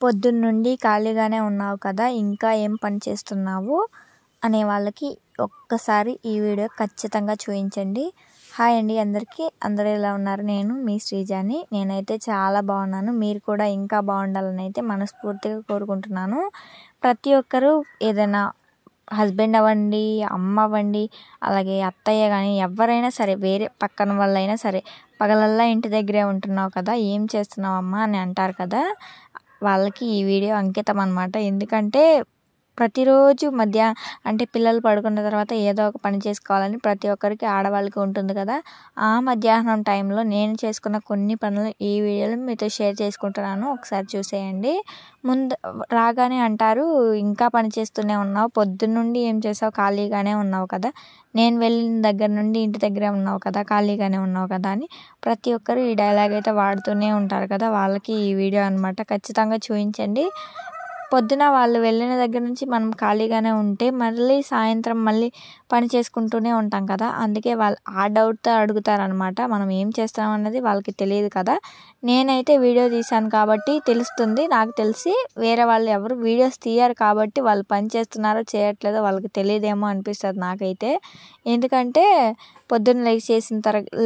పొద్దున్నుండి ఖాళీగానే ఉన్నావు కదా, ఇంకా ఏం పని చేస్తున్నావు అనే వాళ్ళకి ఒక్కసారి ఈ వీడియో ఖచ్చితంగా చూపించండి. హాయ్ అండి అందరికీ, అందరూ ఎలా ఉన్నారు? నేను మీ శ్రీజాని. నేనైతే చాలా బాగున్నాను. మీరు కూడా ఇంకా బాగుండాలని అయితే మనస్ఫూర్తిగా కోరుకుంటున్నాను. ప్రతి ఒక్కరూ ఏదైనా హస్బెండ్ అవ్వండి, అమ్మ అవ్వండి, అలాగే అత్తయ్య కానీ ఎవరైనా సరే, వేరే పక్కన వాళ్ళైనా సరే, పగలల్లా ఇంటి దగ్గరే ఉంటున్నావు కదా, ఏం చేస్తున్నావమ్మా అని అంటారు కదా, వాళ్ళకి ఈ వీడియో అంకితం అన్నమాట. ఎందుకంటే ప్రతిరోజు అంటే పిల్లలు పడుకున్న తర్వాత ఏదో ఒక పని చేసుకోవాలని ప్రతి ఒక్కరికి, ఆడవాళ్ళకి ఉంటుంది కదా. ఆ మధ్యాహ్నం టైంలో నేను చేసుకున్న కొన్ని పనులు ఈ వీడియోలో మీతో షేర్ చేసుకుంటున్నాను. ఒకసారి చూసేయండి. ముందు రాగానే అంటారు, ఇంకా పని చేస్తూనే ఉన్నావు, పొద్దున్నుండి ఏం చేసావు, ఖాళీగానే ఉన్నావు కదా, నేను వెళ్ళిన దగ్గర నుండి ఇంటి దగ్గరే ఉన్నావు కదా, ఖాళీగానే ఉన్నావు కదా అని ప్రతి ఒక్కరు ఈ డైలాగ్ అయితే వాడుతూనే ఉంటారు కదా. వాళ్ళకి ఈ వీడియో అనమాట. ఖచ్చితంగా చూపించండి. పొద్దున వాళ్ళు వెళ్ళిన దగ్గర నుంచి మనం ఖాళీగానే ఉంటే మళ్ళీ సాయంత్రం మళ్ళీ పని చేసుకుంటూనే ఉంటాం కదా. అందుకే వాళ్ళు ఆ డౌట్తో అడుగుతారనమాట. మనం ఏం చేస్తాం అన్నది వాళ్ళకి తెలియదు కదా. నేనైతే వీడియో తీశాను కాబట్టి తెలుస్తుంది. నాకు తెలిసి వేరే వాళ్ళు ఎవరు వీడియోస్ తీయరు కాబట్టి వాళ్ళు పని చేస్తున్నారో చేయట్లేదో వాళ్ళకి తెలియదేమో అనిపిస్తుంది నాకైతే. ఎందుకంటే పొద్దున్న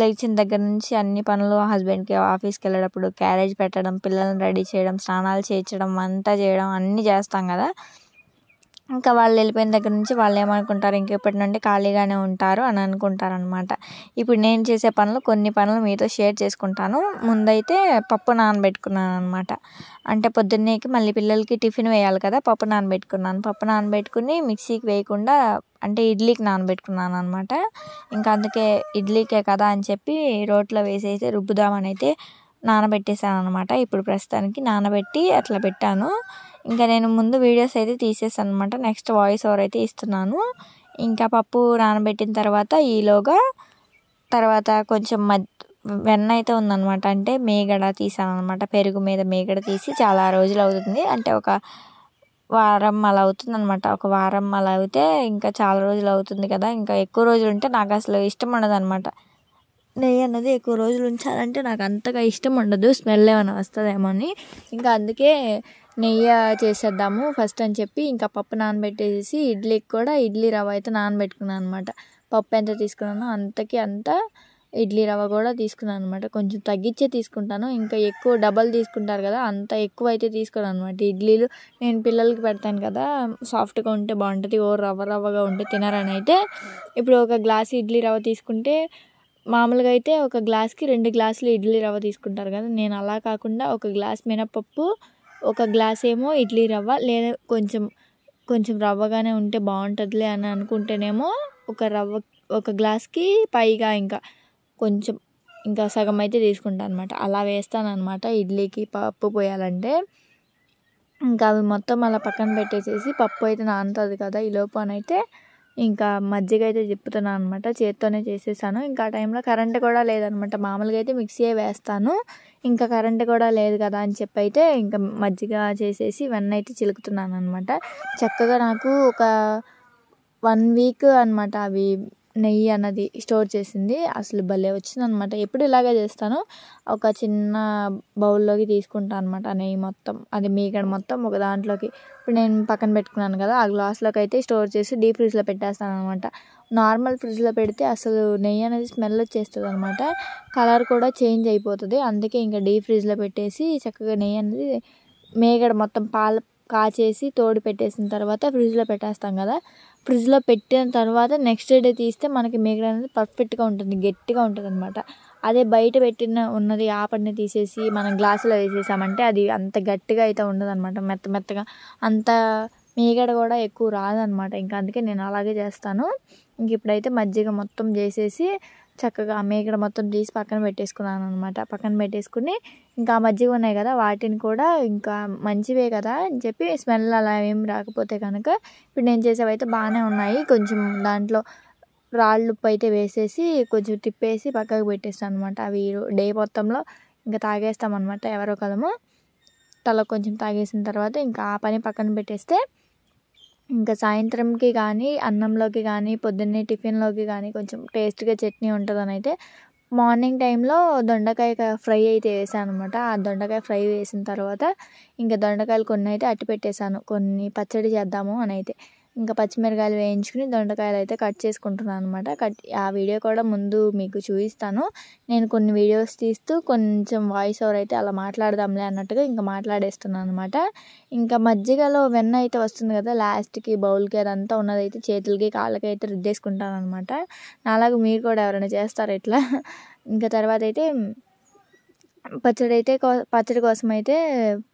లేచిన దగ్గర నుంచి అన్ని పనులు, హస్బెండ్కి ఆఫీస్కి వెళ్ళేటప్పుడు క్యారేజ్ పెట్టడం, పిల్లల్ని రెడీ చేయడం, స్నానాలు చేయించడం, వంట చేయడం అన్నీ చేస్తాం కదా. ఇంకా వాళ్ళు వెళ్ళిపోయిన దగ్గర నుంచి వాళ్ళు ఏమనుకుంటారు, ఇంకెప్పటి నుండి ఖాళీగానే ఉంటారు అని అనుకుంటారు అనమాట. ఇప్పుడు నేను చేసే కొన్ని పనులు మీతో షేర్ చేసుకుంటాను. ముందైతే పప్పు నానబెట్టుకున్నాను అనమాట. అంటే పొద్దున్నేకి మళ్ళీ పిల్లలకి టిఫిన్ వేయాలి కదా, పప్పు నానబెట్టుకున్నాను. పప్పు నానబెట్టుకుని మిక్సీకి వేయకుండా అంటే ఇడ్లీకి నానబెట్టుకున్నాను అనమాట. ఇంకా అందుకే ఇడ్లీకే కదా అని చెప్పి రోట్లో వేసేసి రుబ్బుదామని అయితే నానబెట్టేసాను అనమాట. ఇప్పుడు ప్రస్తుతానికి నానబెట్టి అట్లా పెట్టాను. ఇంకా నేను ముందు వీడియోస్ అయితే తీసేసాను అనమాట. నెక్స్ట్ వాయిస్ ఓవర్ అయితే ఇస్తున్నాను. ఇంకా పప్పు నానబెట్టిన తర్వాత ఈలోగా తర్వాత కొంచెం వెన్న అయితే ఉందన్నమాట. అంటే మేగడ తీసాను అనమాట. పెరుగు మీద మేగడ తీసి చాలా రోజులు అవుతుంది. అంటే ఒక వారం అలా అవుతుంది అనమాట. ఒక వారం అలా అయితే ఇంకా చాలా రోజులు అవుతుంది కదా. ఇంకా ఎక్కువ రోజులు ఉంటే నాకు అసలు ఇష్టం ఉండదు అనమాట. నెయ్యి అన్నది ఎక్కువ రోజులు ఉంచాలంటే నాకు అంతగా ఇష్టం ఉండదు. స్మెల్ ఏమైనా వస్తుందేమో అని. ఇంకా అందుకే నెయ్యి చేసేద్దాము ఫస్ట్ అని చెప్పి ఇంకా పప్పు నానబెట్టేసి ఇడ్లీకి కూడా ఇడ్లీ రవ్వ అయితే నానబెట్టుకున్నాను అనమాట. పప్పు ఎంత తీసుకున్నానో అంతకి అంత ఇడ్లీ రవ్వ కూడా తీసుకున్నాను అనమాట. కొంచెం తగ్గించే తీసుకుంటాను. ఇంకా ఎక్కువ డబల్ తీసుకుంటారు కదా, అంత ఎక్కువ అయితే తీసుకున్నాను అనమాట. ఇడ్లీలు నేను పిల్లలకి పెడతాను కదా, సాఫ్ట్గా ఉంటే బాగుంటుంది, రవ్వగా ఉంటే తినరని అయితే ఇప్పుడు ఒక గ్లాస్ ఇడ్లీ రవ్వ తీసుకుంటే మామూలుగా అయితే ఒక గ్లాస్కి 2 గ్లాసులు ఇడ్లీ రవ్వ తీసుకుంటారు కదా. నేను అలా కాకుండా ఒక గ్లాస్ మినపప్పు, ఒక గ్లాస్ ఏమో ఇడ్లీ రవ్వ, లేదా కొంచెం రవ్వగానే ఉంటే బాగుంటుందిలే అని అనుకుంటేనేమో ఒక గ్లాస్కి పైగా ఇంకా సగం అయితే తీసుకుంటాను అనమాట. అలా వేస్తాను అనమాట ఇడ్లీకి పప్పు పోయాలంటే. ఇంకా అవి మొత్తం అలా పక్కన పెట్టేసేసి పప్పు అయితే నానుతుంది కదా, ఈ లోపనైతే ఇంకా మజ్జిగ అయితే తిప్పుతున్నాను అనమాట. చేత్తోనే చేసేసాను. ఇంకా ఆ టైంలో కరెంట్ కూడా లేదనమాట. మామూలుగా అయితే మిక్సీయే వేస్తాను. ఇంకా కరెంట్ కూడా లేదు కదా అని చెప్పి అయితే ఇంకా మజ్జిగ చేసేసి వెన్న అయితే చిలుకుతున్నాను అనమాట. చక్కగా నాకు ఒక 1 వీక్ అనమాట అవి నెయ్యి అన్నది స్టోర్ చేసింది. అసలు భలే వచ్చింది అనమాట. ఎప్పుడు ఇలాగే చేస్తాను. ఒక చిన్న బౌల్లోకి తీసుకుంటాను అనమాట నెయ్యి మొత్తం, అది మీగడ మొత్తం ఒక దాంట్లోకి. ఇప్పుడు నేను పక్కన పెట్టుకున్నాను కదా, ఆ గ్లాస్లోకి అయితే స్టోర్ చేసి డీప్ ఫ్రిడ్జ్లో పెట్టేస్తాను అనమాట. నార్మల్ ఫ్రిడ్జ్లో పెడితే అసలు నెయ్యి అనేది స్మెల్ వచ్చేస్తుంది అనమాట. కలర్ కూడా చేంజ్ అయిపోతుంది. అందుకే ఇంకా డీప్ ఫ్రిడ్జ్లో పెట్టేసి చక్కగా నెయ్యి అనేది మేగడ మొత్తం పాలు కాచేసి తోడు పెట్టేసిన తర్వాత ఫ్రిడ్జ్లో పెట్టేస్తాం కదా. ఫ్రిడ్జ్లో పెట్టిన తర్వాత నెక్స్ట్ డే తీస్తే మనకి మేగడ అనేది పర్ఫెక్ట్గా ఉంటుంది, గట్టిగా ఉంటుంది అనమాట. అదే బయట ఉన్నది ఆపడిని తీసేసి మనం గ్లాసులో వేసేసామంటే అది అంత గట్టిగా అయితే ఉండదు అనమాట. మెత్తగా అంత మేగడ కూడా ఎక్కువ రాదనమాట. ఇంకా అందుకే నేను అలాగే చేస్తాను. ఇంక ఇప్పుడైతే మజ్జిగ మొత్తం చేసేసి చక్కగా ఆ మేగడ మొత్తం తీసి పక్కన పెట్టేసుకున్నాను అనమాట. పక్కన పెట్టేసుకుని ఇంకా మజ్జిగ ఉన్నాయి కదా, వాటిని కూడా ఇంకా మంచివే కదా అని చెప్పి స్మెల్ అలా ఏం రాకపోతే కనుక ఇప్పుడు నేను చేసేవైతే బాగానే ఉన్నాయి. కొంచెం దాంట్లో రాళ్ళు ఉప్పు అయితే వేసేసి కొంచెం తిప్పేసి పక్కకు పెట్టేస్తాను అనమాట. అవి డే మొత్తంలో ఇంకా తాగేస్తాం అనమాట. ఎవరో కలము తల కొంచెం తాగేసిన తర్వాత ఇంకా ఆ పని పక్కన పెట్టేస్తే ఇంకా సాయంత్రంకి కానీ, అన్నంలోకి కానీ, పొద్దున్నే టిఫిన్లోకి కానీ కొంచెం టేస్ట్గా చట్నీ ఉంటుందని అయితే మార్నింగ్ టైంలో దొండకాయ ఫ్రై అయితే వేసాను అనమాట. ఆ దొండకాయ ఫ్రై వేసిన తర్వాత ఇంకా దొండకాయలు కొన్ని అయితే అట్టి పెట్టేశాను, కొన్ని పచ్చడి చేద్దాము అని అయితే. ఇంకా పచ్చిమిరకాయలు వేయించుకుని దొండకాయలు అయితే కట్ చేసుకుంటున్నాను అనమాట. ఆ వీడియో కూడా ముందు మీకు చూపిస్తాను. నేను కొన్ని వీడియోస్ తీస్తూ కొంచెం వాయిస్ ఓవర్ అయితే అలా మాట్లాడదాంలే అన్నట్టుగా ఇంకా మాట్లాడేస్తున్నాను అనమాట. ఇంకా మజ్జిగలో వెన్న అయితే వస్తుంది కదా, లాస్ట్కి బౌల్కి అదంతా ఉన్నదైతే చేతులకి కాళ్ళకి అయితే రుద్దేసుకుంటాను అనమాట. నాలాగా మీరు కూడా ఎవరైనా చేస్తారా ఇట్లా? ఇంకా తర్వాత అయితే పచ్చడి కోసం అయితే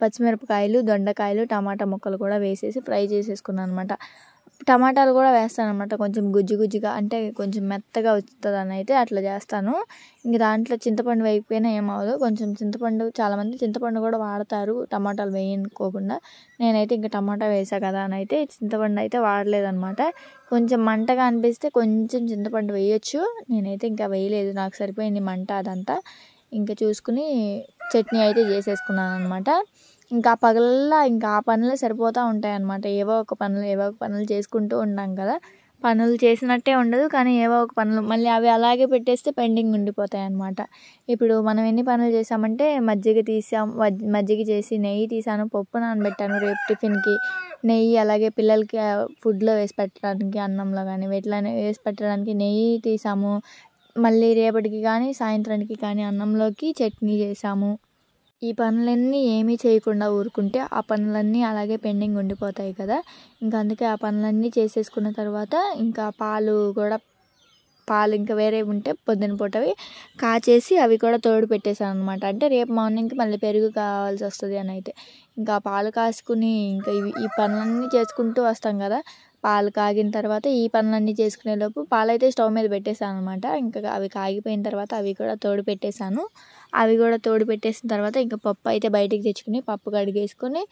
పచ్చిమిరపకాయలు, దొండకాయలు, టమాటా ముక్కలు కూడా వేసేసి ఫ్రై చేసేసుకున్నాను అనమాట. టమాటాలు కూడా వేస్తాను అనమాట, కొంచెం గుజ్జుగా, అంటే కొంచెం మెత్తగా వస్తుందని అయితే అట్లా చేస్తాను. ఇంక దాంట్లో చింతపండు వేయకపోయినా ఏమవ్వదు. కొంచెం చింతపండు, చాలామంది చింతపండు కూడా వాడతారు టమాటాలు వేయనుకోకుండా. నేనైతే ఇంకా టమాటా వేసా కదా అని అయితే చింతపండు అయితే వాడలేదన్నమాట. కొంచెం మంటగా అనిపిస్తే కొంచెం చింతపండు వేయొచ్చు, నేనైతే ఇంకా వేయలేదు, నాకు సరిపోయింది మంట అదంతా. ఇంకా చూసుకుని చట్నీ అయితే చేసేసుకున్నాను అనమాట. ఇంకా పగలల్లా ఇంకా ఆ పనులు సరిపోతూ ఉంటాయి అన్నమాట. ఏవో ఒక పనులు చేసుకుంటూ ఉంటాం కదా, పనులు చేసినట్టే ఉండదు కానీ ఏవో ఒక పనులు మళ్ళీ అవి అలాగే పెట్టేస్తే పెండింగ్ ఉండిపోతాయి అన్నమాట. ఇప్పుడు మనం ఎన్ని పనులు చేసామంటే మజ్జిగ చేసి నెయ్యి తీసాను, పప్పు నానబెట్టాను రేపు టిఫిన్కి, నెయ్యి అలాగే పిల్లలకి ఫుడ్లో వేసి పెట్టడానికి, అన్నంలో కానీ వీటిలోనే వేసి పెట్టడానికి నెయ్యి తీసాము. మళ్ళీ రేపటికి కానీ సాయంత్రానికి కానీ అన్నంలోకి చట్నీ చేసాము. ఈ పనులన్నీ ఏమీ చేయకుండా ఊరుకుంటే ఆ పనులన్నీ అలాగే పెండింగ్ ఉండిపోతాయి కదా. ఇంకా అందుకే ఆ పనులన్నీ చేసేసుకున్న తర్వాత ఇంకా పాలు ఇంకా వేరే ఉంటే పొద్దున పూటవి కాచేసి అవి కూడా తోడు పెట్టేశాను అనమాట. అంటే రేపు మార్నింగ్కి మళ్ళీ పెరుగు కావాల్సి వస్తుంది అని అయితే ఇంకా పాలు కాసుకుని ఇంకా ఈ పనులన్నీ చేసుకుంటూ వస్తాం కదా. పాలు కాగిన తర్వాత ఈ పనులన్నీ చేసుకునేలోపు పాలైతే స్టవ్ మీద పెట్టేశాను అనమాట. ఇంకా అవి కాగిపోయిన తర్వాత అవి కూడా తోడు పెట్టేశాను. అవి కూడా తోడు పెట్టేసిన తర్వాత ఇంకా పప్పు అయితే బయటికి తెచ్చుకుని పప్పు కడిగేసుకొని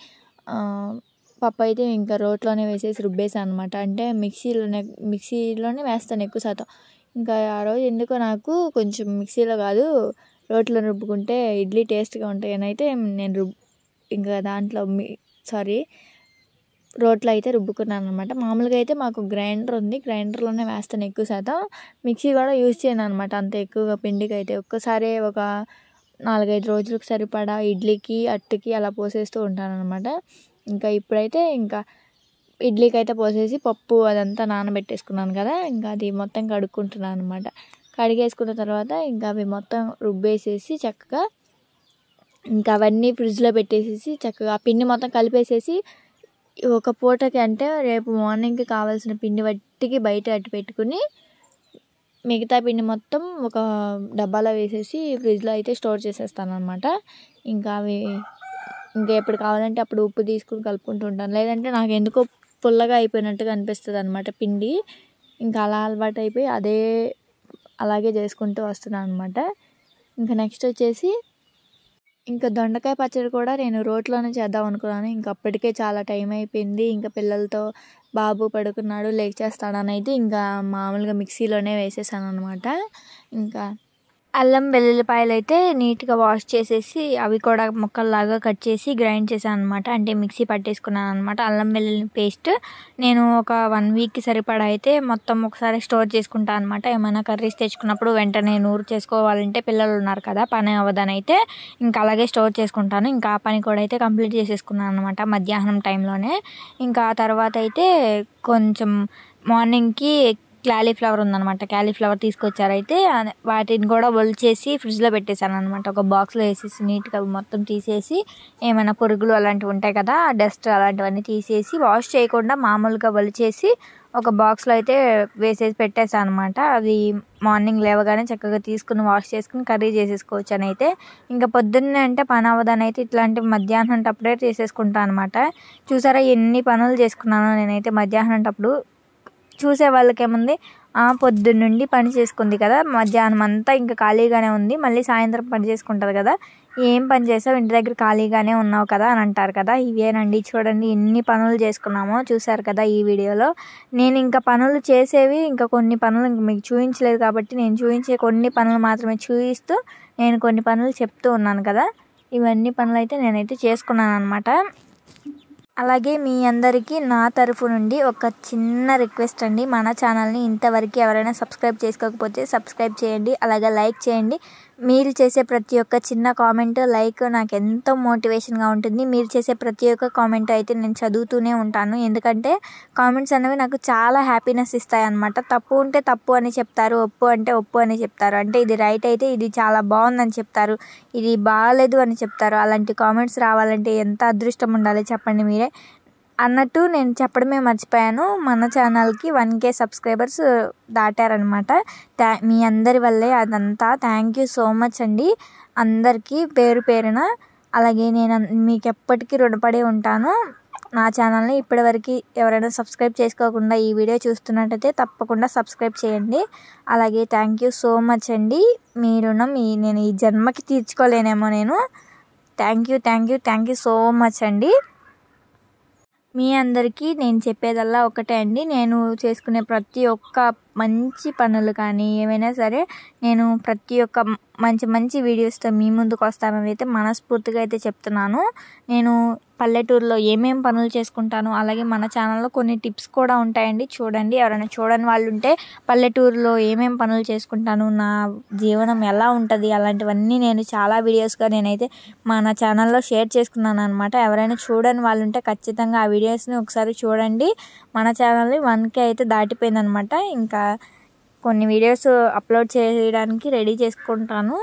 పప్పు అయితే ఇంకా రోట్లోనే వేసేసి రుబ్బేసాను అనమాట. అంటే మిక్సీలోనే వేస్తాను ఎక్కువ శాతం. ఇంకా ఆ రోజు ఎందుకో నాకు కొంచెం మిక్సీలో కాదు రోట్లో రుబ్బుకుంటే ఇడ్లీ టేస్ట్గా ఉంటాయని అయితే నేను ఇంకా దాంట్లో రోట్లో అయితే రుబ్బుకున్నాను అనమాట. మామూలుగా అయితే మాకు గ్రైండర్ ఉంది, గ్రైండర్లోనే వేస్తాను ఎక్కువ శాతం. మిక్సీ కూడా యూజ్ చేయను అనమాట అంత ఎక్కువగా. పిండికి అయితే ఒక్కసారి ఒక 4-5 రోజులకు సరిపడా ఇడ్లీకి అట్టుకి అలా పోసేస్తూ ఉంటాను అనమాట. ఇంకా ఇప్పుడైతే ఇంకా ఇడ్లీకి అయితే పోసేసి పప్పు అదంతా నానబెట్టేసుకున్నాను కదా, ఇంకా అది మొత్తం కడుక్కుంటున్నాను అనమాట. కడిగేసుకున్న తర్వాత ఇంకా అవి మొత్తం రుబ్బేసేసి చక్కగా ఇంకా అవన్నీ ఫ్రిడ్జ్లో పెట్టేసేసి చక్కగా ఆ పిండి మొత్తం కలిపేసేసి ఒక పూటకి, అంటే రేపు మార్నింగ్కి కావాల్సిన పిండి వట్టికి బయట అట్టి పెట్టుకుని మిగతా పిండి మొత్తం ఒక డబ్బాలో వేసేసి ఫ్రిడ్జ్లో అయితే స్టోర్ చేసేస్తాను అనమాట. ఇంకా ఎప్పుడు కావాలంటే అప్పుడు ఉప్పు తీసుకుని కలుపుకుంటూ ఉంటాను. లేదంటే నాకు ఎందుకో పుల్లగా అయిపోయినట్టుగా అనిపిస్తుంది అనమాట పిండి. ఇంకా అలా అలవాటు అయిపోయి అలాగే చేసుకుంటూ వస్తున్నాను అనమాట. ఇంకా నెక్స్ట్ వచ్చేసి ఇంకా దొండకాయ పచ్చడి కూడా నేను రోట్లోనే చేద్దాం అనుకున్నాను. ఇంకా అప్పటికే చాలా టైం అయిపోయింది. ఇంకా పిల్లలతో బాబు పడుకున్నాడు, లేచేస్తాడని అయితే ఇంకా మామూలుగా మిక్సీలోనే వేసేసాను అనమాట. ఇంకా అల్లం వెల్లుల్లిపాయలు అయితే నీట్గా వాష్ చేసేసి అవి కూడా ముక్కల్లాగా కట్ చేసి గ్రైండ్ చేశాను అనమాట. అంటే మిక్సీ పట్టేసుకున్నాను అనమాట. అల్లం వెల్లుల్లి పేస్ట్ నేను ఒక 1 వీక్కి సరిపడా అయితే మొత్తం ఒకసారి స్టోర్ చేసుకుంటాను అనమాట. ఏమైనా కర్రీస్ తెచ్చుకున్నప్పుడు వెంటనే నూరు చేసుకోవాలంటే పిల్లలు ఉన్నారు కదా, పని అవ్వదని అయితే ఇంకా అలాగే స్టోర్ చేసుకుంటాను. ఇంకా ఆ పని కూడా అయితే కంప్లీట్ చేసేసుకున్నాను అనమాట మధ్యాహ్నం టైంలోనే. ఇంకా ఆ తర్వాత అయితే కొంచెం మార్నింగ్కి క్యాలీఫ్లవర్ ఉందన్నమాట, క్యాలీఫ్లవర్ తీసుకొచ్చారైతే వాటిని కూడా ఒలిచేసి ఫ్రిడ్జ్లో పెట్టేశాను అనమాట. ఒక బాక్స్లో వేసేసి నీట్గా మొత్తం తీసేసి ఏమైనా పురుగులు అలాంటివి ఉంటాయి కదా, డస్ట్ అలాంటివన్నీ తీసేసి వాష్ చేయకుండా మామూలుగా ఒలిచేసి ఒక బాక్స్లో అయితే వేసేసి పెట్టేశాను అనమాట. అది మార్నింగ్ లేవగానే చక్కగా తీసుకుని వాష్ చేసుకుని కర్రీ చేసేసుకోవచ్చు అని అయితే. ఇంకా పొద్దున్నే అంటే పని అవ్వదని అయితే ఇట్లాంటి మధ్యాహ్నం అప్పుడే చేసేసుకుంటాను అనమాట. చూసారా ఎన్ని పనులు చేసుకున్నానో నేనైతే మధ్యాహ్నం అప్పుడు. చూసే వాళ్ళకి ఏముంది, పొద్దున్నుండి పని చేసుకుంది కదా, మధ్యాహ్నం అంతా ఇంకా ఖాళీగానే ఉంది, మళ్ళీ సాయంత్రం పని చేసుకుంటుంది కదా, ఏం పని చేసావు, ఇంటి దగ్గర ఖాళీగానే ఉన్నావు కదా అని అంటారు కదా. ఇవేనండి, చూడండి ఎన్ని పనులు చేసుకున్నామో చూసారు కదా ఈ వీడియోలో. నేను ఇంకా పనులు చేసేవి ఇంకా కొన్ని పనులు ఇంక మీకు చూపించలేదు కాబట్టి నేను చూపించే కొన్ని పనులు మాత్రమే చూపిస్తూ నేను కొన్ని పనులు చెప్తూ ఉన్నాను కదా. ఇవన్నీ పనులు అయితే నేనైతే చేసుకున్నాను అనమాట. అలాగే మీ అందరికీ నా తరఫు నుండి ఒక చిన్న రిక్వెస్ట్ అండి. మన ఛానల్ని ఇంతవరకు ఎవరైనా సబ్స్క్రైబ్ చేసుకోకపోతే సబ్స్క్రైబ్ చేయండి, అలాగే లైక్ చేయండి. మీరు చేసే ప్రతి ఒక్క చిన్న కామెంట్ లైక్ నాకు ఎంతో మోటివేషన్గా ఉంటుంది. మీరు చేసే ప్రతి ఒక్క కామెంట్ అయితే నేను చదువుతూనే ఉంటాను, ఎందుకంటే కామెంట్స్ అనేవి నాకు చాలా హ్యాపీనెస్ ఇస్తాయి అన్నమాట. తప్పు ఉంటే తప్పు అని చెప్తారు, ఒప్పు అంటే ఒప్పు అని చెప్తారు, అంటే ఇది రైట్ అయితే ఇది చాలా బాగుందని చెప్తారు, ఇది బాగాలేదు అని చెప్తారు. అలాంటి కామెంట్స్ రావాలంటే ఎంత అదృష్టం ఉండాలి చెప్పండి మీరే. అన్నట్టు నేను చెప్పడమే మర్చిపోయాను, మన ఛానల్కి 1K సబ్స్క్రైబర్స్ దాటారనమాట. మీ అందరి వల్లే అదంతా. థ్యాంక్ యూ సో మచ్ అండి అందరికీ పేరు పేరున. అలాగే నేను మీకు ఎప్పటికీ రుణపడి ఉంటాను. నా ఛానల్ని ఇప్పటివరకు ఎవరైనా సబ్స్క్రైబ్ చేసుకోకుండా ఈ వీడియో చూస్తున్నట్టయితే తప్పకుండా సబ్స్క్రైబ్ చేయండి. అలాగే థ్యాంక్ యూ సో మచ్ అండి. మీ రుణం నేను ఈ జన్మకి తీర్చుకోలేనేమో నేను. థ్యాంక్ యూ సో మచ్ అండి. మీ అందరికీ నేను చెప్పేదల్లా ఒకటే అండి, నేను చేసుకునే ప్రతి ఒక్క మంచి పనులు కానీ ఏమైనా సరే నేను ప్రతి ఒక్క మంచి వీడియోస్తో మీ ముందుకు వస్తానని అయితే మనస్ఫూర్తిగా అయితే చెప్తున్నాను. నేను పల్లెటూరులో ఏమేం పనులు చేసుకుంటాను, అలాగే మన ఛానల్లో కొన్ని టిప్స్ కూడా ఉంటాయండి, చూడండి. ఎవరైనా చూడని వాళ్ళు ఉంటే పల్లెటూరులో ఏమేం పనులు చేసుకుంటాను, నా జీవనం ఎలా ఉంటుంది, అలాంటివన్నీ నేను చాలా వీడియోస్గా నేనైతే మన ఛానల్లో షేర్ చేసుకున్నాను అనమాట. ఎవరైనా చూడని వాళ్ళు ఉంటే ఖచ్చితంగా ఆ వీడియోస్ని ఒకసారి చూడండి. మన ఛానల్ని 1K అయితే దాటిపోయిందనమాట. ఇంకా కొన్ని వీడియోస్ అప్లోడ్ చేయడానికి రెడీ చేసుకుంటాను.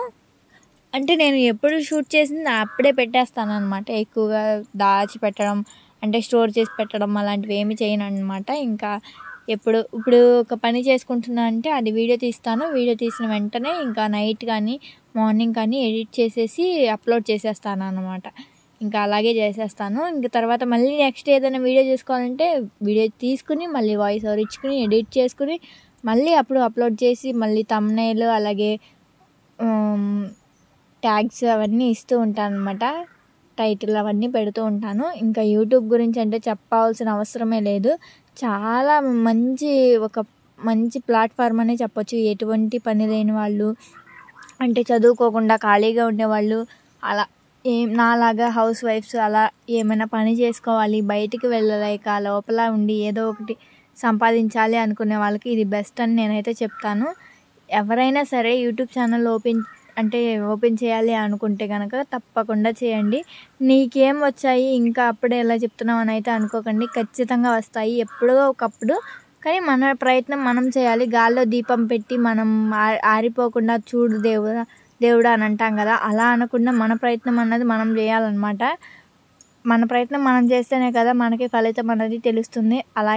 అంటే నేను ఎప్పుడు షూట్ చేసింది అప్పుడే పెట్టేస్తాను అనమాట. ఎక్కువగా దాచి పెట్టడం అంటే స్టోర్ చేసి పెట్టడం అలాంటివి ఏమి చేయను అనమాట. ఇంకా ఇప్పుడు ఒక పని చేసుకుంటున్నా అంటే అది వీడియో తీస్తాను. వీడియో తీసిన వెంటనే ఇంకా నైట్ కానీ మార్నింగ్ కానీ ఎడిట్ చేసేసి అప్లోడ్ చేసేస్తాను అనమాట. ఇంకా అలాగే చేసేస్తాను. ఇంకా తర్వాత మళ్ళీ నెక్స్ట్ ఏదైనా వీడియో చేసుకోవాలంటే వీడియో తీసుకుని మళ్ళీ వాయిస్ ఓవర్ ఇచ్చుకుని ఎడిట్ చేసుకుని మళ్ళీ అప్లోడ్ చేసి మళ్ళీ థంబ్నెయిల్ అలాగే ట్యాగ్స్ అవన్నీ ఇస్తూ ఉంటాను అనమాట. టైటిల్ అవన్నీ పెడుతూ ఉంటాను. ఇంకా యూట్యూబ్ గురించి అంటే చెప్పాల్సిన అవసరమే లేదు. చాలా మంచి ప్లాట్ఫామ్ అనే చెప్పొచ్చు. ఎటువంటి పని లేని వాళ్ళు అంటే చదువుకోకుండా ఖాళీగా ఉండేవాళ్ళు, అలా నాలాగా హౌస్ వైఫ్స్ అలా ఏమైనా పని చేసుకోవాలి, బయటికి వెళ్ళలేక లోపల ఉండి ఏదో ఒకటి సంపాదించాలి అనుకునే వాళ్ళకి ఇది బెస్ట్ అని నేనైతే చెప్తాను. ఎవరైనా సరే యూట్యూబ్ ఛానల్ ఓపెన్ చేయాలి అనుకుంటే కనుక తప్పకుండా చేయండి. నీకేం వచ్చాయి ఇంకా అప్పుడే ఎలా చెప్తున్నావు అని అయితే అనుకోకండి, ఖచ్చితంగా వస్తాయి ఎప్పుడో ఒకప్పుడు. కానీ మన ప్రయత్నం మనం చేయాలి. గాల్లో దీపం పెట్టి మనం ఆరిపోకుండా చూడు దేవుడా అని అంటాం కదా, అలా అనకుండా మన ప్రయత్నం అన్నది మనం చేయాలన్నమాట. మన ప్రయత్నం మనం చేస్తేనే కదా మనకి ఫలితం అనేది తెలుస్తుంది. అలా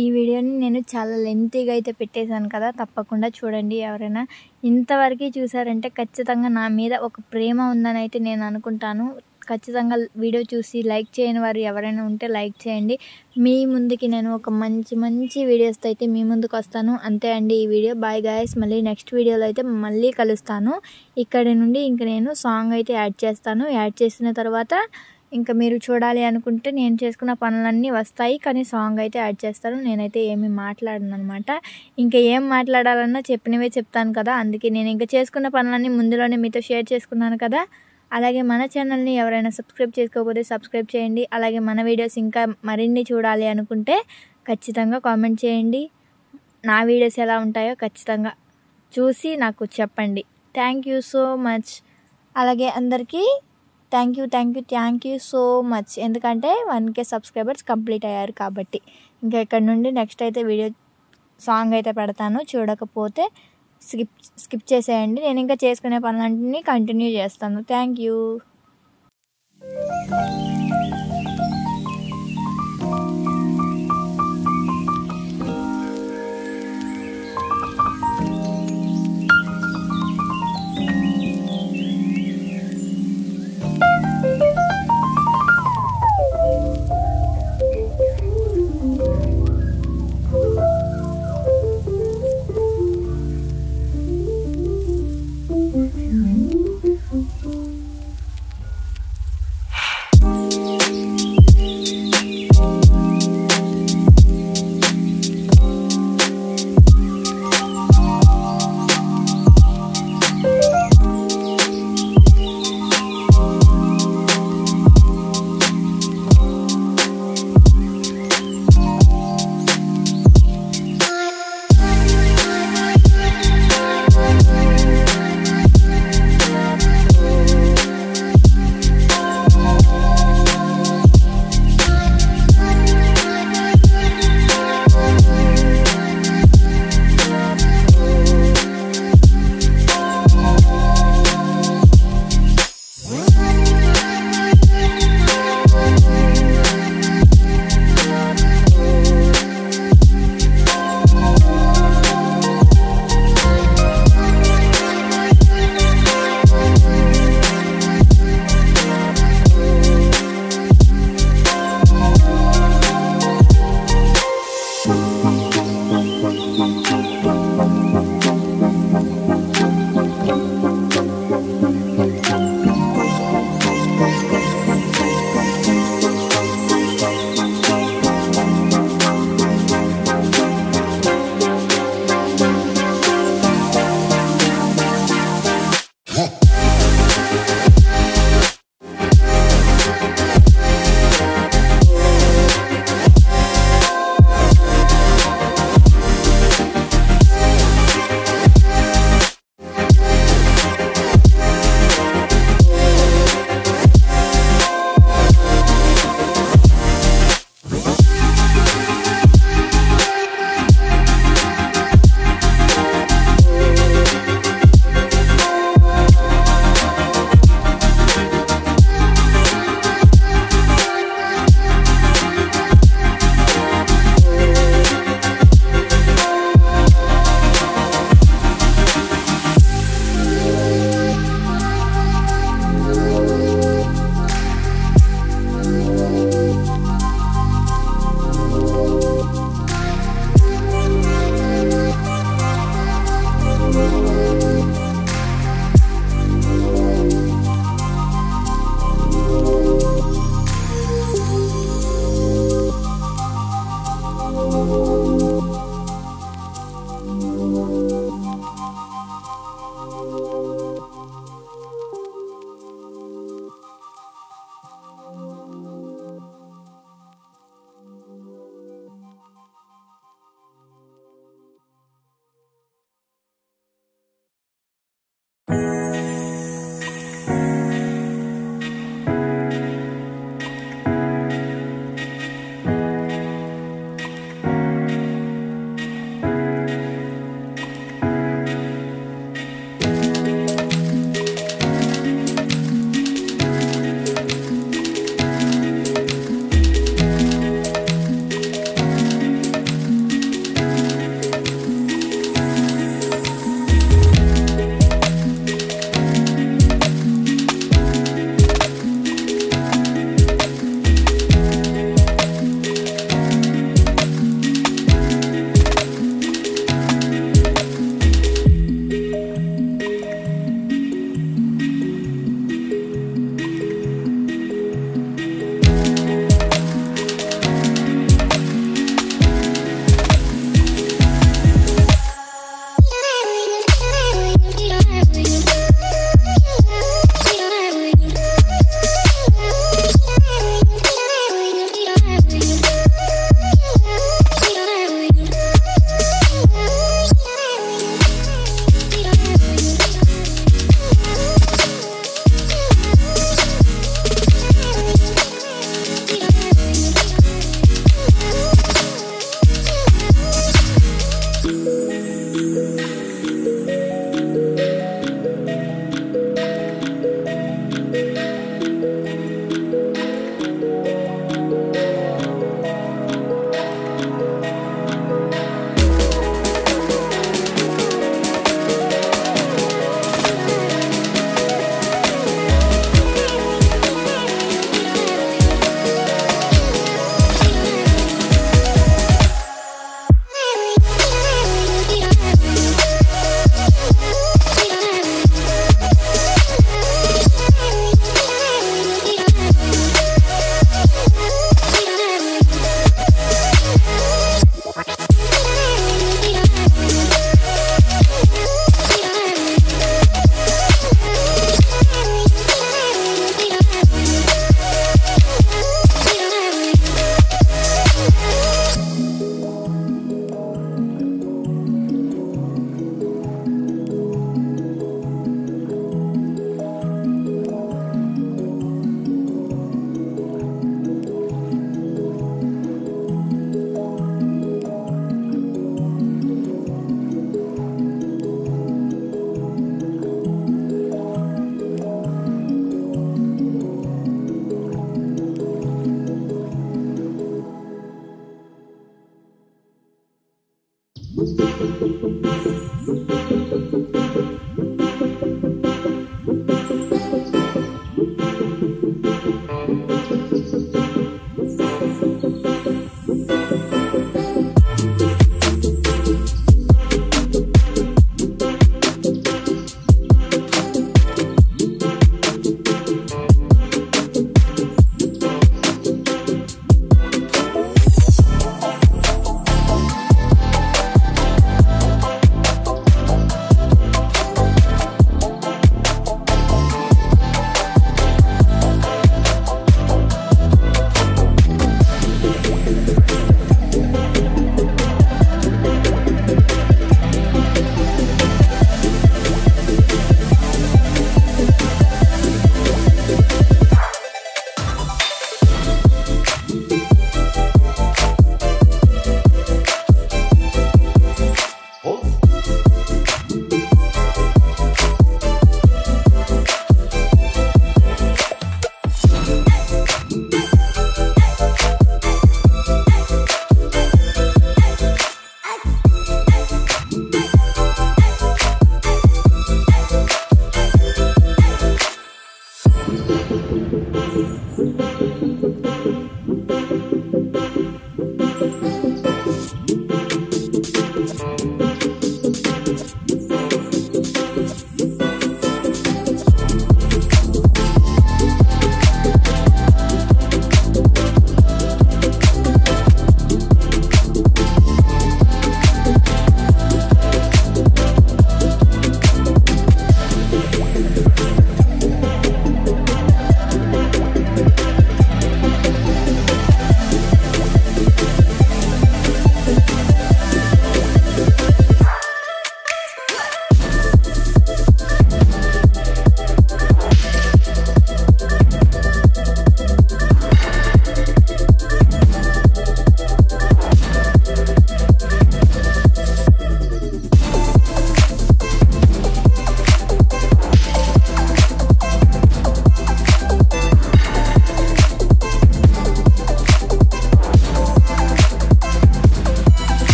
ఈ వీడియోని నేను చాలా లెంతీగా అయితే పెట్టేశాను కదా, తప్పకుండా చూడండి. ఎవరైనా ఇంతవరకు చూసారంటే ఖచ్చితంగా నా మీద ఒక ప్రేమ ఉందని అయితే నేను అనుకుంటాను. ఖచ్చితంగా వీడియో చూసి లైక్ చేయని వారు ఎవరైనా ఉంటే లైక్ చేయండి. మీ ముందుకి నేను ఒక మంచి మంచి వీడియోస్తో అయితే మీ ముందుకు వస్తాను. అంతే అండి ఈ వీడియో. Bye guys. మళ్ళీ నెక్స్ట్ వీడియోలో అయితే మళ్ళీ కలుస్తాను. ఇక్కడి నుండి ఇంక నేను సాంగ్ అయితే యాడ్ చేస్తాను. యాడ్ చేసిన తర్వాత ఇంకా మీరు చూడాలి అనుకుంటే నేను చేసుకున్న పనులన్నీ వస్తాయి, కానీ సాంగ్ అయితే యాడ్ చేస్తాను. నేనైతే ఏమీ మాట్లాడను అనమాట. ఇంకా ఏం మాట్లాడాలన్నా చెప్పినవే చెప్తాను కదా, అందుకే నేను ఇంకా చేసుకున్న పనులన్నీ ముందులోనే మీతో షేర్ చేసుకున్నాను కదా. అలాగే మన ఛానల్ని ఎవరైనా సబ్స్క్రైబ్ చేసుకోకపోతే సబ్స్క్రైబ్ చేయండి. అలాగే మన వీడియోస్ ఇంకా మరిన్ని చూడాలి అనుకుంటే ఖచ్చితంగా కామెంట్ చేయండి. నా వీడియోస్ ఎలా ఉంటాయో ఖచ్చితంగా చూసి నాకు చెప్పండి. Thank you so much. అలాగే అందరికీ థ్యాంక్ యూ సో మచ్. ఎందుకంటే 1K సబ్స్క్రైబర్స్ కంప్లీట్ అయ్యారు కాబట్టి. ఇంకా ఇక్కడ నుండి నెక్స్ట్ అయితే వీడియో సాంగ్ అయితే పెడతాను. చూడకపోతే స్కిప్ చేసేయండి. నేను ఇంకా చేసుకునే పనులన్నీ కంటిన్యూ చేస్తాను. Thank you.